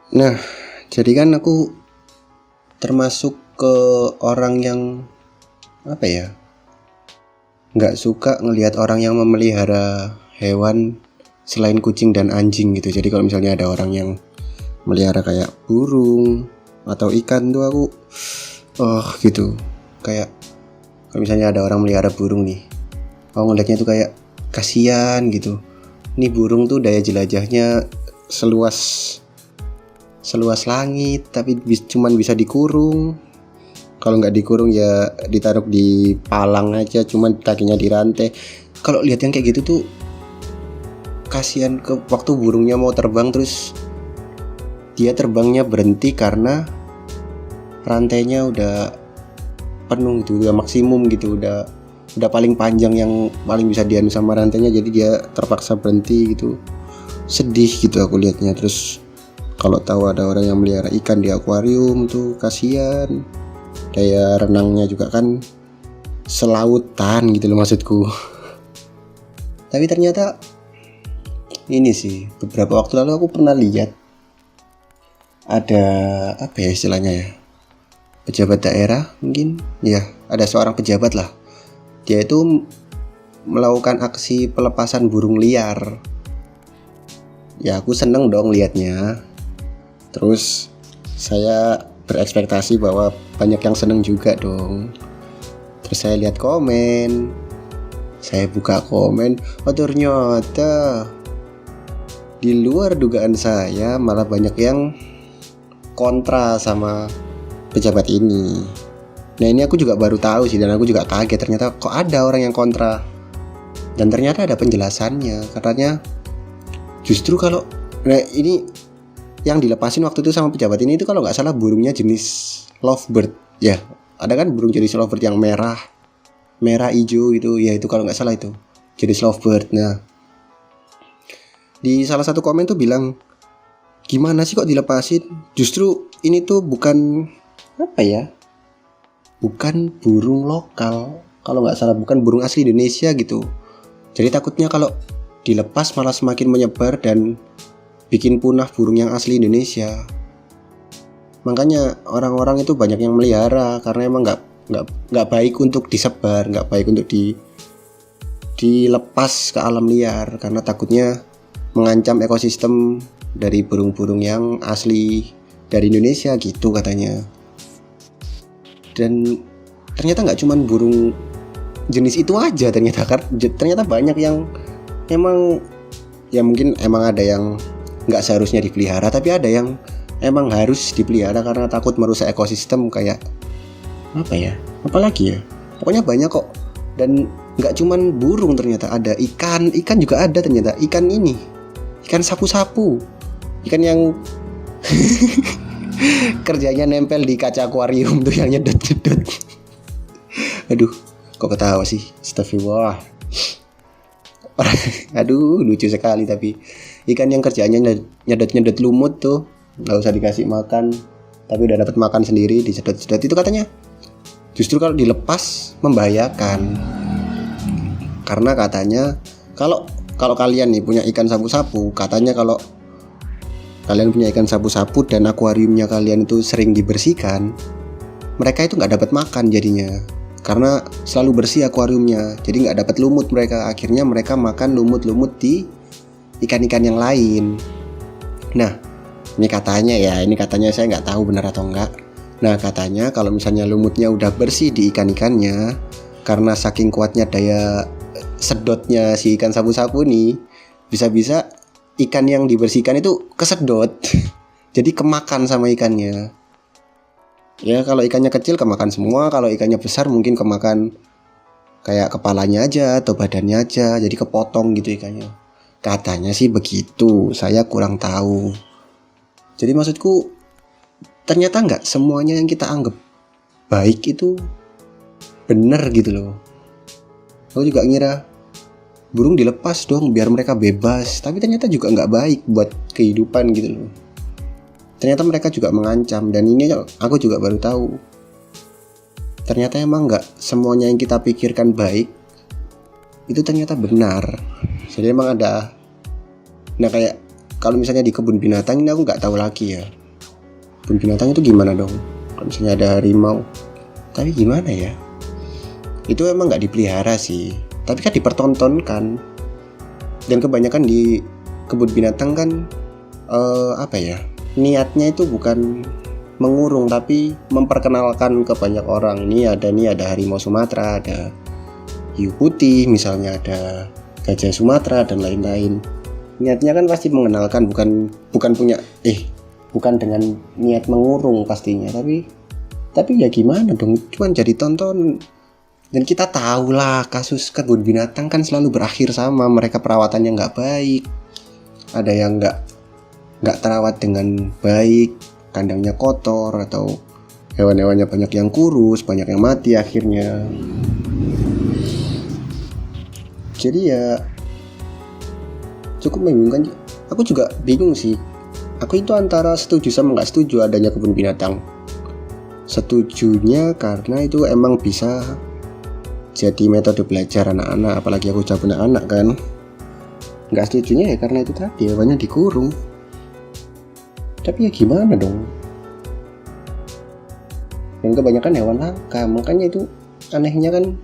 Nah, jadi kan aku termasuk ke orang yang apa ya, nggak suka ngelihat orang yang memelihara hewan selain kucing dan anjing gitu. Jadi kalau misalnya ada orang yang melihara kayak burung atau ikan tuh aku gitu. Kayak kalau misalnya ada orang melihara burung nih, aku ngelihatnya tuh kayak kasihan gitu. Ini burung tuh daya jelajahnya seluas seluas langit, tapi cuman bisa dikurung. Kalau nggak dikurung ya ditaruh di palang aja, cuman kakinya dirantai. Kalau lihat yang kayak gitu tuh kasihan, ke waktu burungnya mau terbang terus dia terbangnya berhenti karena rantainya udah penuh gitu, udah maksimum gitu, udah paling panjang yang paling bisa dianu sama rantainya, jadi dia terpaksa berhenti gitu. Sedih gitu aku lihatnya. Terus kalau tahu ada orang yang melihara ikan di akuarium tuh kasihan. Daya renangnya juga kan selautan gitu loh maksudku. Tapi ternyata ini sih, beberapa waktu lalu aku pernah lihat ada apa ya istilahnya ya, pejabat daerah mungkin ya, ada seorang pejabat lah, dia itu melakukan aksi pelepasan burung liar. Ya aku seneng dong liatnya. Terus saya berekspektasi bahwa banyak yang seneng juga dong. Terus saya lihat komen, saya buka komen, oh ternyata di luar dugaan saya malah banyak yang kontra sama pejabat ini. Nah ini aku juga baru tahu sih, dan aku juga kaget ternyata kok ada orang yang kontra. Dan ternyata ada penjelasannya, katanya justru kalau ini yang dilepasin waktu itu sama pejabat ini itu kalau nggak salah burungnya jenis lovebird ya. Ada kan burung jenis lovebird yang merah hijau gitu ya, itu kalau nggak salah itu jenis lovebird. Nah di salah satu komen tuh bilang, gimana sih kok dilepasin, justru ini tuh bukan apa ya, bukan burung lokal kalau nggak salah, bukan burung asli Indonesia gitu. Jadi takutnya kalau dilepas malah semakin menyebar dan bikin punah burung yang asli Indonesia. Makanya orang-orang itu banyak yang melihara karena emang nggak baik untuk disebar, nggak baik untuk dilepas ke alam liar, karena takutnya mengancam ekosistem dari burung-burung yang asli dari Indonesia gitu katanya. Dan ternyata nggak cuman burung jenis itu aja, ternyata banyak yang emang ya, mungkin emang ada yang nggak seharusnya dipelihara, tapi ada yang emang harus dipelihara karena takut merusak ekosistem. Kayak apa ya, apalagi ya, pokoknya banyak kok. Dan nggak cuman burung, ternyata ada ikan juga ada ternyata. Ikan sapu-sapu, ikan yang kerjanya nempel di kaca akuarium tuh yang nyedot. Aduh, kok ketawa sih, astagfirullah. Aduh lucu sekali. Tapi ikan yang kerjanya nyedot lumut tuh, nggak usah dikasih makan tapi udah dapat makan sendiri, disedot-sedot, itu katanya justru kalau dilepas membahayakan. Karena katanya kalau kalian nih punya ikan sapu-sapu, katanya kalau kalian punya ikan sapu-sapu dan akuariumnya kalian itu sering dibersihkan, mereka itu nggak dapat makan jadinya, karena selalu bersih akuariumnya, jadi nggak dapat lumut mereka. Akhirnya mereka makan lumut-lumut di ikan-ikan yang lain. Nah ini katanya saya nggak tahu benar atau enggak. Nah katanya kalau misalnya lumutnya udah bersih di ikan-ikannya, karena saking kuatnya daya sedotnya si ikan sapu-sapu nih, bisa-bisa ikan yang dibersihkan itu kesedot jadi kemakan sama ikannya. Ya kalau ikannya kecil kemakan semua, kalau ikannya besar mungkin kemakan kayak kepalanya aja atau badannya aja, jadi kepotong gitu ikannya. Katanya sih begitu, saya kurang tahu. Jadi maksudku ternyata nggak semuanya yang kita anggap baik itu bener gitu loh. Aku juga ngira burung dilepas dong biar mereka bebas, tapi ternyata juga nggak baik buat kehidupan gitu loh. Ternyata mereka juga mengancam, dan ini aku juga baru tahu. Ternyata emang nggak semuanya yang kita pikirkan baik itu ternyata benar. Jadi emang ada. Nah kayak kalau misalnya di kebun binatang ini aku nggak tahu lagi ya. kebun binatang itu gimana dong kalau misalnya ada harimau? Tapi gimana ya, itu emang nggak dipelihara sih, tapi kan dipertontonkan. Dan kebanyakan di kebun binatang kan niatnya itu bukan mengurung tapi memperkenalkan ke banyak orang. Ini ada harimau Sumatera, ada hiu putih misalnya, ada gajah Sumatera dan lain-lain. Niatnya kan pasti mengenalkan, bukan dengan niat mengurung pastinya, tapi ya gimana dong, cuman jadi tonton. Dan kita tahu lah kasus kebun binatang kan selalu berakhir sama, mereka perawatannya nggak baik, ada yang nggak terawat dengan baik, kandangnya kotor, atau hewan-hewannya banyak yang kurus, banyak yang mati akhirnya. Jadi ya cukup membingungkan. Aku juga bingung sih, aku itu antara setuju sama nggak setuju adanya kebun binatang. Setujunya karena itu emang bisa jadi metode belajar anak-anak, apalagi aku jago anak-anak kan. Nggak setujunya ya karena itu tadi, hewannya dikurung. Tapi ya gimana dong, dan kebanyakan hewan langka, makanya itu anehnya kan,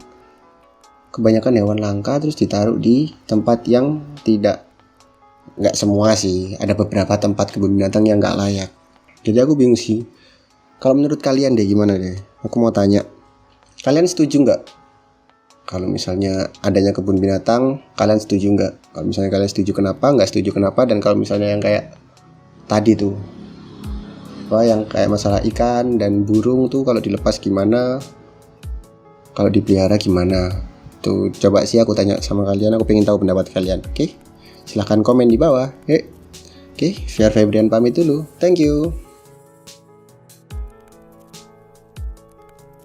kebanyakan hewan langka terus ditaruh di tempat yang nggak semua sih, ada beberapa tempat kebun binatang yang nggak layak. Jadi aku bingung sih, kalau menurut kalian deh gimana deh, aku mau tanya, kalian setuju nggak kalau misalnya adanya kebun binatang? Kalian setuju nggak? Kalau misalnya kalian setuju kenapa, nggak setuju kenapa? Dan kalau misalnya yang kayak tadi tuh, yang kayak masalah ikan dan burung tuh kalau dilepas gimana, kalau dipelihara gimana? Tuh coba sih aku tanya sama kalian, aku pengen tahu pendapat kalian. Oke? Silahkan komen di bawah. Oke, Febrian pamit dulu. Thank you.